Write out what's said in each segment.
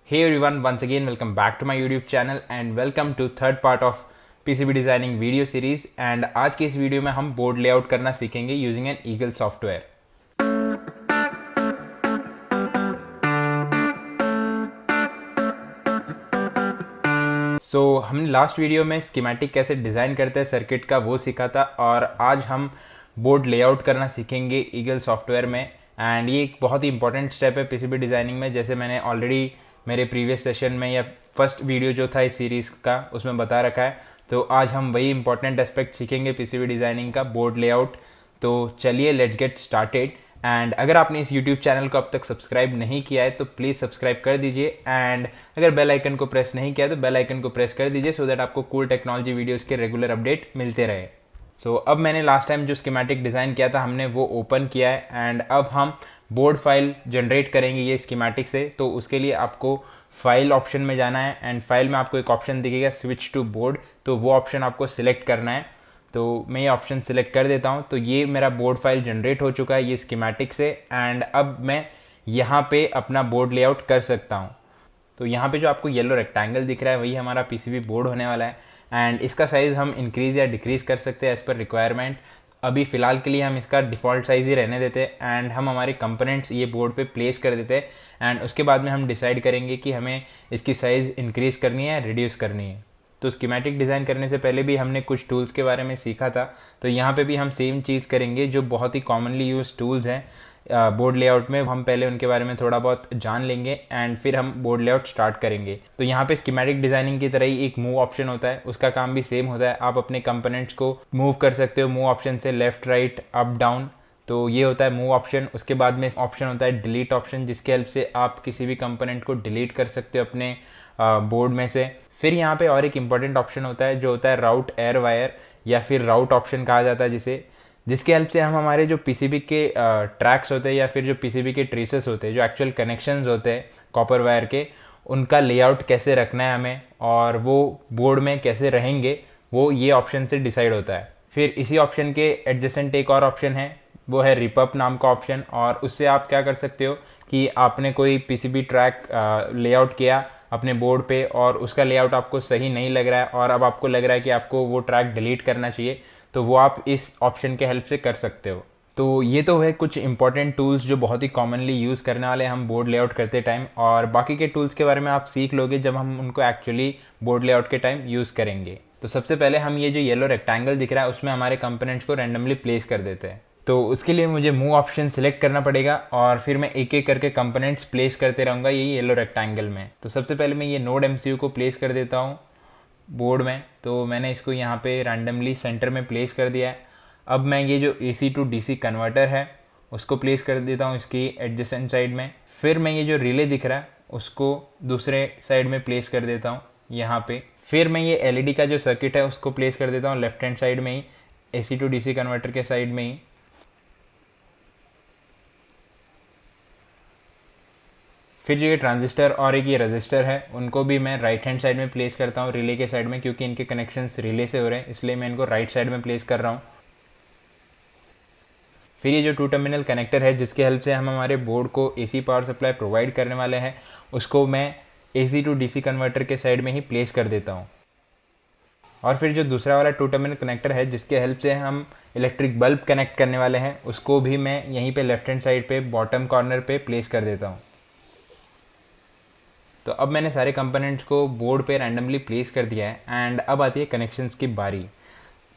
Hey everyone, once again welcome back to my YouTube channel and welcome to third part of PCB designing video series। and आज के इस video में हम board layout करना सीखेंगे using an eagle software. हमने last video में schematic कैसे डिज़ाइन करते हैं सर्किट का वो सीखा था, और आज हम बोर्ड लेआउट करना सीखेंगे ईगल सॉफ्टवेयर में। एंड ये एक बहुत ही इंपॉर्टेंट स्टेप है पीसीबी डिज़ाइनिंग में, जैसे मैंने ऑलरेडी मेरे प्रीवियस सेशन में या फर्स्ट वीडियो जो था इस सीरीज़ का उसमें बता रखा है। तो आज हम वही इंपॉर्टेंट एस्पेक्ट सीखेंगे पीसीबी डिज़ाइनिंग का, बोर्ड लेआउट। तो चलिए लेट्स गेट स्टार्टेड। एंड अगर आपने इस YouTube चैनल को अब तक सब्सक्राइब नहीं किया है तो प्लीज़ सब्सक्राइब कर दीजिए, एंड अगर बेल आइकन को प्रेस नहीं किया तो बेल आइकन को प्रेस कर दीजिए, सो दैट आपको कूल टेक्नोलॉजी वीडियोस के रेगुलर अपडेट मिलते रहे। अब मैंने लास्ट टाइम जो स्कीमेटिक डिज़ाइन किया था हमने वो ओपन किया है, एंड अब हम बोर्ड फाइल जनरेट करेंगे ये स्कीमेटिक से। तो उसके लिए आपको फाइल ऑप्शन में जाना है, एंड फाइल में आपको एक ऑप्शन दिखेगा स्विच टू बोर्ड, तो वो ऑप्शन आपको सिलेक्ट करना है। तो मैं ये ऑप्शन सिलेक्ट कर देता हूँ। तो ये मेरा बोर्ड फाइल जनरेट हो चुका है ये स्कीमेटिक से, एंड अब मैं यहाँ पे अपना बोर्ड लेआउट कर सकता हूँ। तो यहाँ पे जो आपको येलो रेक्टेंगल दिख रहा है वही हमारा पीसीबी बोर्ड होने वाला है, एंड इसका साइज़ हम इंक्रीज़ या डिक्रीज़ कर सकते हैं एज़ पर रिक्वायरमेंट। अभी फ़िलहाल के लिए हम इसका डिफ़ॉल्ट साइज़ ही रहने देते हैं, एंड हम हमारे कंपोनेंट्स ये बोर्ड पे प्लेस कर देते हैं, एंड उसके बाद में हम डिसाइड करेंगे कि हमें इसकी साइज़ इंक्रीज़ करनी है या रिड्यूस करनी है। तो स्कीमेटिक डिज़ाइन करने से पहले भी हमने कुछ टूल्स के बारे में सीखा था, तो यहाँ पे भी हम सेम चीज़ करेंगे। जो बहुत ही कॉमनली यूज टूल्स हैं बोर्ड लेआउट में, हम पहले उनके बारे में थोड़ा बहुत जान लेंगे एंड फिर हम बोर्ड लेआउट स्टार्ट करेंगे। तो यहाँ पे स्कीमेटिक डिज़ाइनिंग की तरह ही एक मूव ऑप्शन होता है, उसका काम भी सेम होता है। आप अपने कंपोनेंट्स को मूव कर सकते हो मूव ऑप्शन से, लेफ्ट राइट अप डाउन। तो ये होता है मूव ऑप्शन। उसके बाद में ऑप्शन होता है डिलीट ऑप्शन, जिसके हेल्प से आप किसी भी कंपोनेंट को डिलीट कर सकते हो अपने बोर्ड में से। फिर यहाँ पे और एक इम्पॉर्टेंट ऑप्शन होता है जो होता है राउट एयर वायर, या फिर राउट ऑप्शन कहा जाता है जिसके हेल्प से हम हमारे जो पीसीबी के ट्रैक्स होते हैं या फिर जो पीसीबी के ट्रेसेस होते हैं, जो एक्चुअल कनेक्शंस होते हैं कॉपर वायर के, उनका लेआउट कैसे रखना है हमें और वो बोर्ड में कैसे रहेंगे, वो ये ऑप्शन से डिसाइड होता है। फिर इसी ऑप्शन के एडजेसेंट एक और ऑप्शन है, वो है रिपअप नाम का ऑप्शन, और उससे आप क्या कर सकते हो कि आपने कोई पीसीबी ट्रैक लेआउट किया अपने बोर्ड पे और उसका लेआउट आपको सही नहीं लग रहा है और अब आपको लग रहा है कि आपको वो ट्रैक डिलीट करना चाहिए, तो वो आप इस ऑप्शन के हेल्प से कर सकते हो। तो ये तो है कुछ इंपॉर्टेंट टूल्स जो बहुत ही कॉमनली यूज़ करने वाले हैं हम बोर्ड लेआउट करते टाइम, और बाकी के टूल्स के बारे में आप सीख लोगे जब हम उनको एक्चुअली बोर्ड लेआउट के टाइम यूज़ करेंगे। तो सबसे पहले हम ये जो येलो रेक्टेंगल दिख रहा है उसमें हमारे कंपोनेंट्स को रैंडमली प्लेस कर देते हैं। तो उसके लिए मुझे मूव ऑप्शन सिलेक्ट करना पड़ेगा और फिर मैं एक एक करके कंपोनेंट्स प्लेस करते रहूँगा यही येलो रेक्टेंगल में। तो सबसे पहले मैं ये नोड एमसीयू को प्लेस कर देता हूँ बोर्ड में। तो मैंने इसको यहाँ पे रैंडमली सेंटर में प्लेस कर दिया है। अब मैं ये जो AC टू DC कन्वर्टर है उसको प्लेस कर देता हूँ इसकी एडजेसेंट साइड में। फिर मैं ये जो रिले दिख रहा है उसको दूसरे साइड में प्लेस कर देता हूँ यहाँ पे। फिर मैं ये LED का जो सर्किट है उसको प्लेस कर देता हूँ लेफ्ट हैंड साइड में ही, AC टू DC कन्वर्टर के साइड में ही। फिर जो ये ट्रांजिस्टर और एक ये रजिस्टर है उनको भी मैं राइट हैंड साइड में प्लेस करता हूँ रिले के साइड में, क्योंकि इनके कनेक्शंस रिले से हो रहे हैं इसलिए मैं इनको राइट साइड में प्लेस कर रहा हूँ। फिर ये जो 2 टर्मिनल कनेक्टर है जिसके हेल्प से हम हमारे बोर्ड को AC पावर सप्लाई प्रोवाइड करने वाले हैं, उसको मैं AC टू DC कन्वर्टर के साइड में ही प्लेस कर देता हूँ। और फिर जो दूसरा वाला 2 टर्मिनल कनेक्टर है जिसके हेल्प से हम इलेक्ट्रिक बल्ब कनेक्ट करने वाले हैं, उसको भी मैं यहीं पे लेफ्ट हैंड साइड पे बॉटम कॉर्नर पे प्लेस कर देता हूँ। तो अब मैंने सारे कंपोनेंट्स को बोर्ड पे रैंडमली प्लेस कर दिया है, एंड अब आती है कनेक्शंस की बारी।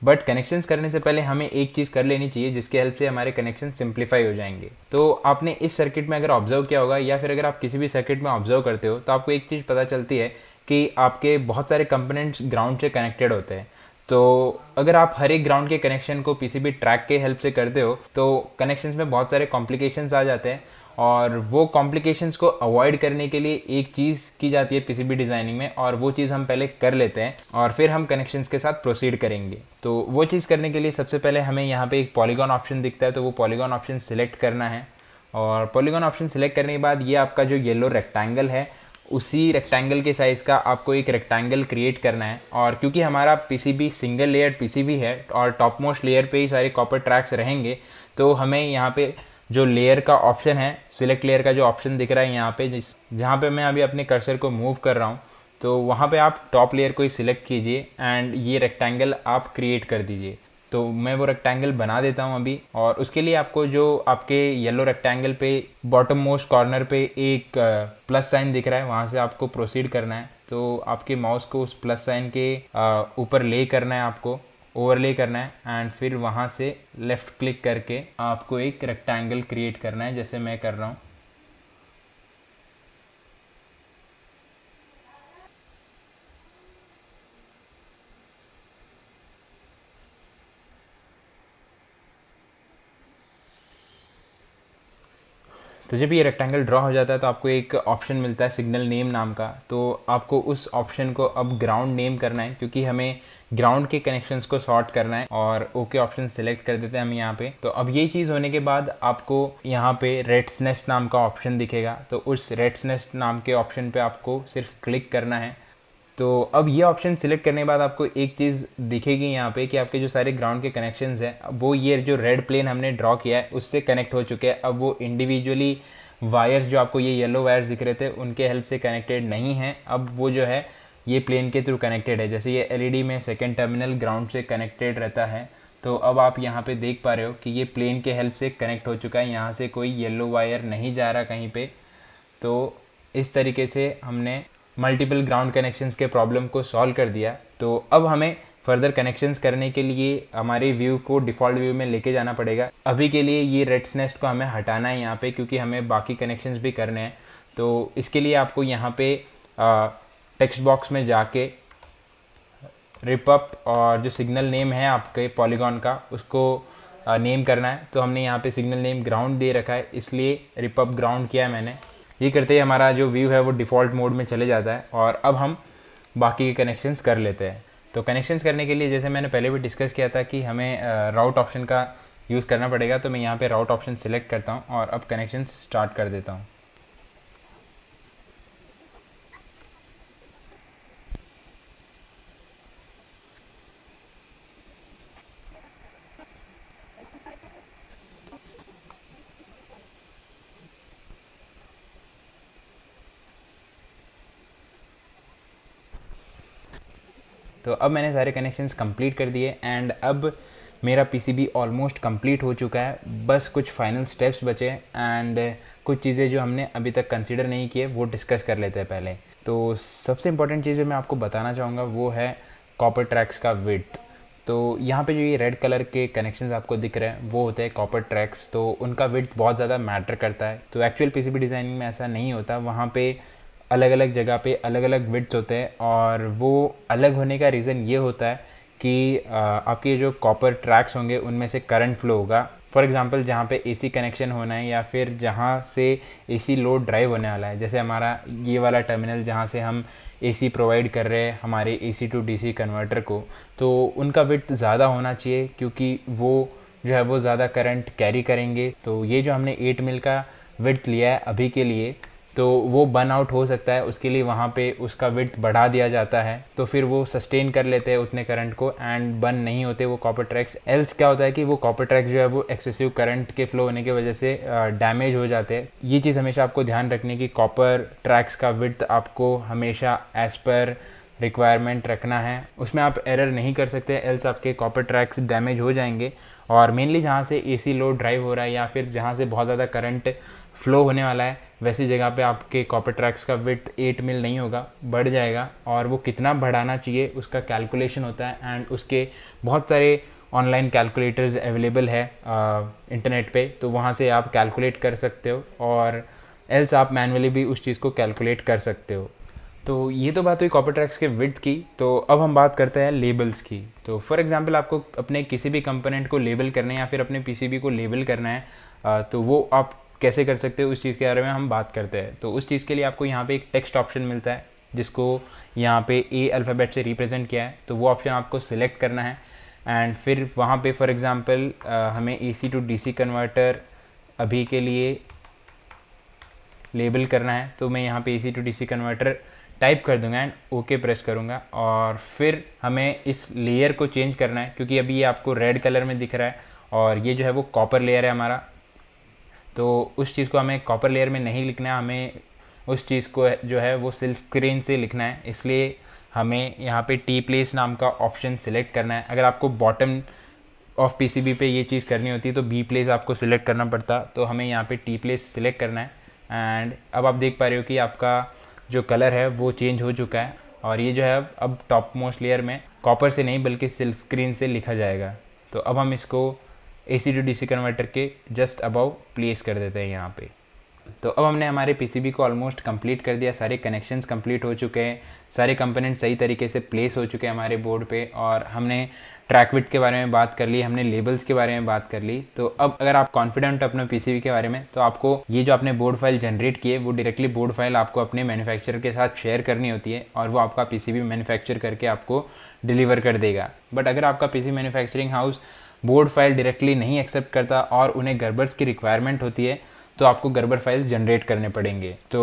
बट कनेक्शंस करने से पहले हमें एक चीज़ कर लेनी चाहिए जिसके हेल्प से हमारे कनेक्शन सिंप्लीफाई हो जाएंगे। तो आपने इस सर्किट में अगर ऑब्जर्व किया होगा या फिर अगर आप किसी भी सर्किट में ऑब्जर्व करते हो तो आपको एक चीज़ पता चलती है कि आपके बहुत सारे कंपोनेंट्स ग्राउंड से कनेक्टेड होते हैं। तो अगर आप हर एक ग्राउंड के कनेक्शन को पीसीबी ट्रैक के हेल्प से करते हो तो कनेक्शंस में बहुत सारे कॉम्प्लिकेशंस आ जाते हैं, और वो कॉम्प्लिकेशंस को अवॉइड करने के लिए एक चीज़ की जाती है पीसीबी डिज़ाइनिंग में, और वो चीज़ हम पहले कर लेते हैं और फिर हम कनेक्शंस के साथ प्रोसीड करेंगे। तो वो चीज़ करने के लिए सबसे पहले हमें यहाँ पे एक पॉलीगॉन ऑप्शन दिखता है, तो वो पॉलीगॉन ऑप्शन सिलेक्ट करना है। और पॉलीगॉन ऑप्शन सिलेक्ट करने के बाद ये आपका जो येलो रेक्टेंगल है उसी रेक्टेंगल के साइज़ का आपको एक रेक्टेंगल क्रिएट करना है। और क्योंकि हमारा पीसीबी सिंगल लेयर पीसीबी है और टॉप मोस्ट लेयर पे ही सारे कॉपर ट्रैक्स रहेंगे, तो हमें यहाँ पे जो लेयर का ऑप्शन है, सिलेक्ट लेयर का जो ऑप्शन दिख रहा है यहाँ पे, जहाँ पे मैं अभी अपने कर्सर को मूव कर रहा हूँ, तो वहाँ पे आप टॉप लेयर को ही सिलेक्ट कीजिए एंड ये रेक्टेंगल आप क्रिएट कर दीजिए। तो मैं वो रेक्टेंगल बना देता हूँ अभी, और उसके लिए आपको जो आपके येलो रेक्टेंगल पे बॉटम मोस्ट कॉर्नर पे एक प्लस साइन दिख रहा है, वहाँ से आपको प्रोसीड करना है। तो आपके माउस को उस प्लस साइन के ऊपर ले करना है, आपको ओवरले करना है, एंड फिर वहाँ से लेफ़्ट क्लिक करके आपको एक रेक्टेंगल क्रिएट करना है, जैसे मैं कर रहा हूँ। तो जब ये रेक्टेंगल ड्रॉ हो जाता है तो आपको एक ऑप्शन मिलता है सिग्नल नेम नाम का। तो आपको उस ऑप्शन को अब ग्राउंड नेम करना है, क्योंकि हमें ग्राउंड के कनेक्शंस को सॉर्ट करना है, और ओके ऑप्शन सेलेक्ट कर देते हैं हम यहाँ पे। तो अब ये चीज़ होने के बाद आपको यहाँ पे रेड्स नेस्ट नाम का ऑप्शन दिखेगा, तो उस रेड्स नेस्ट नाम के ऑप्शन पे आपको सिर्फ क्लिक करना है। तो अब ये ऑप्शन सिलेक्ट करने के बाद आपको एक चीज़ दिखेगी यहाँ पे कि आपके जो सारे ग्राउंड के कनेक्शंस हैं वो ये जो रेड प्लेन हमने ड्रॉ किया है उससे कनेक्ट हो चुके हैं। अब वो इंडिविजुअली वायर्स जो आपको ये येलो वायर्स दिख रहे थे उनके हेल्प से कनेक्टेड नहीं है, अब वो जो है ये प्लेन के थ्रू कनेक्टेड है। जैसे ये एलईडी में सेकेंड टर्मिनल ग्राउंड से कनेक्टेड रहता है, तो अब आप यहाँ पे देख पा रहे हो कि ये प्लेन के हेल्प से कनेक्ट हो चुका है, यहाँ से कोई येलो वायर नहीं जा रहा कहीं पे। तो इस तरीके से हमने मल्टीपल ग्राउंड कनेक्शंस के प्रॉब्लम को सॉल्व कर दिया। तो अब हमें फर्दर कनेक्शंस करने के लिए हमारे व्यू को डिफ़ॉल्ट व्यू में लेके जाना पड़ेगा। अभी के लिए ये रेड्स नेस्ट को हमें हटाना है यहाँ पे, क्योंकि हमें बाकी कनेक्शंस भी करने हैं। तो इसके लिए आपको यहाँ पे टेक्स्ट बॉक्स में जाके रिप अप और जो सिग्नल नेम है आपके पॉलीगॉन का उसको नेम करना है। तो हमने यहाँ पे सिग्नल नेम ग्राउंड दे रखा है, इसलिए रिप अप ग्राउंड किया है मैंने। ये करते ही हमारा जो व्यू है वो डिफ़ॉल्ट मोड में चले जाता है, और अब हम बाकी के कनेक्शंस कर लेते हैं। तो कनेक्शंस करने के लिए जैसे मैंने पहले भी डिस्कस किया था कि हमें राउट ऑप्शन का यूज़ करना पड़ेगा। तो मैं यहाँ पे राउट ऑप्शन सिलेक्ट करता हूँ और अब कनेक्शंस स्टार्ट कर देता हूँ। तो अब मैंने सारे कनेक्शंस कंप्लीट कर दिए, एंड अब मेरा पीसीबी ऑलमोस्ट कंप्लीट हो चुका है। बस कुछ फाइनल स्टेप्स बचे, एंड कुछ चीज़ें जो हमने अभी तक कंसीडर नहीं किए वो डिस्कस कर लेते हैं पहले। तो सबसे इंपॉर्टेंट चीज़ जो मैं आपको बताना चाहूँगा वो है कॉपर ट्रैक्स का विड्थ। तो यहाँ पे जो ये रेड कलर के कनेक्शंस आपको दिख रहे हैं वो होते हैं कॉपर ट्रैक्स, तो उनका विड्थ बहुत ज़्यादा मैटर करता है। तो एक्चुअल पीसीबी डिज़ाइनिंग में ऐसा नहीं होता, वहाँ पे अलग अलग जगह पे अलग अलग विड्थ होते हैं, और वो अलग होने का रीज़न ये होता है कि आपके जो कॉपर ट्रैक्स होंगे उनमें से करंट फ्लो होगा। फॉर एग्जांपल जहाँ पे एसी कनेक्शन होना है या फिर जहाँ से एसी लोड ड्राइव होने वाला है, जैसे हमारा ये वाला टर्मिनल जहाँ से हम एसी प्रोवाइड कर रहे हैं हमारे एसी टू डीसी कन्वर्टर को, तो उनका विड्थ ज़्यादा होना चाहिए, क्योंकि वो जो है वो ज़्यादा करंट कैरी करेंगे। तो ये जो हमने 8 मिल का विड्थ लिया है अभी के लिए, तो वो बर्न आउट हो सकता है, उसके लिए वहाँ पे उसका विड्थ बढ़ा दिया जाता है, तो फिर वो सस्टेन कर लेते हैं उतने करंट को एंड बर्न नहीं होते वो कॉपर ट्रैक्स। एल्स क्या होता है कि वो कॉपर ट्रैक्स जो है वो एक्सेसिव करंट के फ्लो होने की वजह से डैमेज हो जाते हैं। ये चीज़ हमेशा आपको ध्यान रखनी कि कॉपर ट्रैक्स का विड्थ आपको हमेशा एज पर रिक्वायरमेंट रखना है, उसमें आप एरर नहीं कर सकते, एल्स आपके कॉपर ट्रैक्स डैमेज हो जाएंगे। और मेनली जहाँ से एसी लोड ड्राइव हो रहा है या फिर जहाँ से बहुत ज़्यादा करंट फ्लो होने वाला है, वैसी जगह पे आपके कॉपर ट्रैक्स का विड्थ 8 मिल नहीं होगा, बढ़ जाएगा। और वो कितना बढ़ाना चाहिए उसका कैलकुलेशन होता है, एंड उसके बहुत सारे ऑनलाइन कैलकुलेटर्स अवेलेबल है इंटरनेट पे, तो वहाँ से आप कैलकुलेट कर सकते हो, और एल्स आप मैनुअली भी उस चीज़ को कैलकुलेट कर सकते हो। तो ये तो बात हुई कॉपर ट्रैक्स के विड्थ की। तो अब हम बात करते हैं लेबल्स की। तो फॉर एग्जांपल आपको अपने किसी भी कंपोनेंट को लेबल करना है या फिर अपने पीसीबी को लेबल करना है, तो वो आप कैसे कर सकते हो उस चीज़ के बारे में हम बात करते हैं। तो उस चीज़ के लिए आपको यहाँ पे एक टेक्स्ट ऑप्शन मिलता है जिसको यहाँ पे ए अल्फ़ाबेट से रिप्रेजेंट किया है, तो वो ऑप्शन आपको सिलेक्ट करना है। एंड फिर वहाँ पे फॉर एग्जांपल हमें एसी टू डीसी कन्वर्टर अभी के लिए लेबल करना है, तो मैं यहाँ पे AC to DC converter type कर दूंगा एंड ओके प्रेस करूँगा। और फिर हमें इस लेयर को चेंज करना है, क्योंकि अभी ये आपको रेड कलर में दिख रहा है और ये जो है वो कॉपर लेयर है हमारा। तो उस चीज़ को हमें कॉपर लेयर में नहीं लिखना है, हमें उस चीज़ को जो है वो सिल्क स्क्रीन से लिखना है। इसलिए हमें यहाँ पे टी प्लेस नाम का ऑप्शन सिलेक्ट करना है। अगर आपको बॉटम ऑफ पीसीबी पे ये चीज़ करनी होती है तो बी प्लेस आपको सिलेक्ट करना पड़ता, तो हमें यहाँ पे टी प्लेस सिलेक्ट करना है। एंड अब आप देख पा रहे हो कि आपका जो कलर है वो चेंज हो चुका है, और ये जो है अब टॉप मोस्ट लेयर में कॉपर से नहीं बल्कि सिल्क स्क्रीन से लिखा जाएगा। तो अब हम इसको AC टू DC कन्वर्टर के जस्ट अबव प्लेस कर देते हैं यहाँ पे। तो अब हमने हमारे पीसीबी को ऑलमोस्ट कंप्लीट कर दिया, सारे कनेक्शंस कंप्लीट हो चुके हैं, सारे कंपोनेंट सही तरीके से प्लेस हो चुके हैं हमारे बोर्ड पे, और हमने ट्रैक विड्थ के बारे में बात कर ली, हमने लेबल्स के बारे में बात कर ली। तो अब अगर आप कॉन्फिडेंट हो अपने पीसीबी के बारे में तो आपको ये जो आपने बोर्ड फाइल जनरेट की है वो डायरेक्टली बोर्ड फाइल आपको अपने मैन्युफैक्चरर के साथ शेयर करनी होती है, और वो आपका पीसीबी मैन्युफैक्चर करके आपको डिलीवर कर देगा। बट अगर आपका PC manufacturing house board file directly नहीं एक्सेप्ट करता और उन्हें गर्बर्स की रिक्वायरमेंट होती है तो आपको गर्बर फाइल्स जनरेट करने पड़ेंगे। तो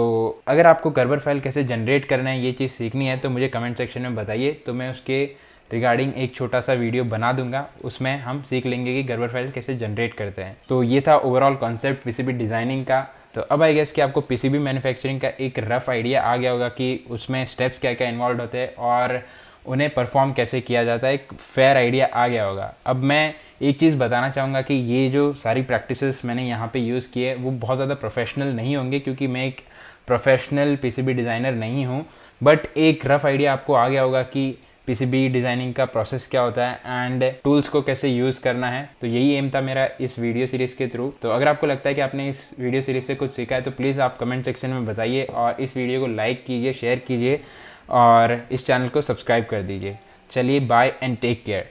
अगर आपको गर्बर फाइल कैसे जनरेट करना है ये चीज़ सीखनी है तो मुझे कमेंट सेक्शन में बताइए, तो मैं उसके रिगार्डिंग एक छोटा सा वीडियो बना दूंगा, उसमें हम सीख लेंगे कि गर्बर फाइल्स कैसे जनरेट करते हैं। तो ये था ओवरऑल कॉन्सेप्ट पीसीबी डिज़ाइनिंग का। तो अब आई गेस कि आपको पीसीबी मैन्युफैक्चरिंग का एक रफ आइडिया आ गया होगा कि उसमें स्टेप्स क्या क्या इन्वॉल्व होते हैं और उन्हें परफॉर्म कैसे किया जाता है, एक फेयर आइडिया आ गया होगा। अब मैं एक चीज़ बताना चाहूँगा कि ये जो सारी प्रैक्टिसेस मैंने यहाँ पे यूज़ किए वो बहुत ज़्यादा प्रोफेशनल नहीं होंगे, क्योंकि मैं एक प्रोफेशनल पीसीबी डिज़ाइनर नहीं हूँ। बट एक रफ आइडिया आपको आ गया होगा कि पीसीबी डिज़ाइनिंग का प्रोसेस क्या होता है एंड टूल्स को कैसे यूज़ करना है। तो यही एम था मेरा इस वीडियो सीरीज़ के थ्रू। तो अगर आपको लगता है कि आपने इस वीडियो सीरीज़ से कुछ सीखा है तो प्लीज़ आप कमेंट सेक्शन में बताइए, और इस वीडियो को लाइक कीजिए, शेयर कीजिए और इस चैनल को सब्सक्राइब कर दीजिए। चलिए बाय एंड टेक केयर।